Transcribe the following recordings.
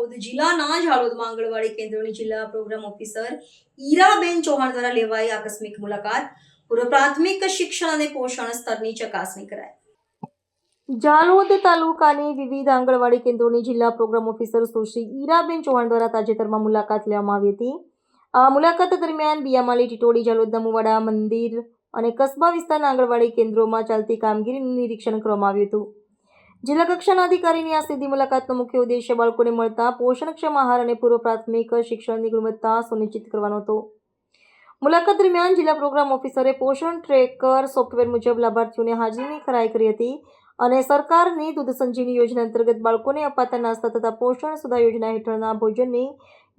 દાહોદ જિલ્લાના ઝાલોદમાં આંગણવાડી કેન્દ્રોની જિલ્લા પ્રોગ્રામ ઓફિસર ઈરાબેન ચૌહાણ દ્વારા લેવાઈ આકસ્મિક મુલાકાત. પૂર્વ પ્રાથમિક શિક્ષણ અને પોષણ સ્તરની ચકાસણી કરાઈ. ઝાલોદ તાલુકાની વિવિધ આંગણવાડી કેન્દ્રોની જિલ્લા પ્રોગ્રામ ઓફિસર સુશ્રી ઈરાબેન ચૌહાણ દ્વારા તાજેતરમાં મુલાકાત લેવામાં આવી હતી. આ મુલાકાત દરમિયાન બિયામાલી, ટીટોડી, ઝાલોદના મુવાડા, મંદિર અને કસ્બા વિસ્તારના આંગણવાડી કેન્દ્રોમાં ચાલતી કામગીરીનું નિરીક્ષણ કરવામાં આવ્યું હતું. જિલ્લા કક્ષાના અધિકારીની આ સીધી મુલાકાતનો મુખ્ય ઉદ્દેશ્ય બાળકોને મળતા પોષણક્ષમ આહાર અને પૂર્વ પ્રાથમિક શિક્ષણની ગુણવત્તા સુનિશ્ચિત કરવાનો હતો. મુલાકાત દરમિયાન જિલ્લા પ્રોગ્રામ ઓફિસરે પોષણ ટ્રેકર સોફ્ટવેર મુજબ લાભાર્થીઓને હાજરીની ખરાઈ કરી હતી અને સરકારની દૂધ સંજીવની યોજના અંતર્ગત બાળકોને અપાતા નાસ્તા તથા પોષણ સુધા યોજના હેઠળના ભોજનની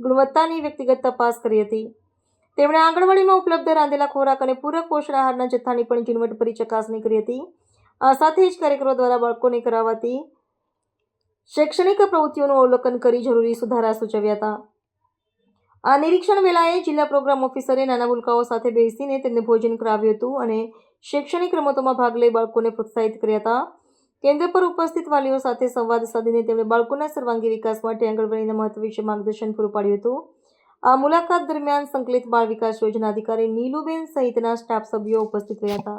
ગુણવત્તાની વ્યક્તિગત તપાસ કરી હતી. તેમણે આંગણવાડીમાં ઉપલબ્ધ રાંધેલા ખોરાક અને પૂરક પોષણ આહારના જથ્થાની પણ ઝીણવટભરી ચકાસણી કરી હતી. આ સાથે જ કાર્યકરો દ્વારા બાળકોને કરાવાતી શૈક્ષણિક પ્રવૃત્તિઓનું અવલોકન કરી જરૂરી સુધારા સૂચવ્યા હતા. આ નિરીક્ષણ વેળાએ જિલ્લા પ્રોગ્રામ ઓફિસરે નાના ભૂલકાઓ સાથે બેસીને તેમને ભોજન કરાવ્યું હતું અને શૈક્ષણિક રમતોમાં ભાગ લઈ બાળકોને પ્રોત્સાહિત કર્યા હતા. કેન્દ્ર પર ઉપસ્થિત વાલીઓ સાથે સંવાદ સાધીને તેમણે બાળકોના સર્વાંગી વિકાસ માટે આંગણવાડીના મહત્વ વિશે માર્ગદર્શન પૂરું પાડ્યું હતું. આ મુલાકાત દરમિયાન સંકલિત બાળ વિકાસ યોજના અધિકારી નીલુબેન સહિતના સ્ટાફ સભ્યો ઉપસ્થિત રહ્યા હતા.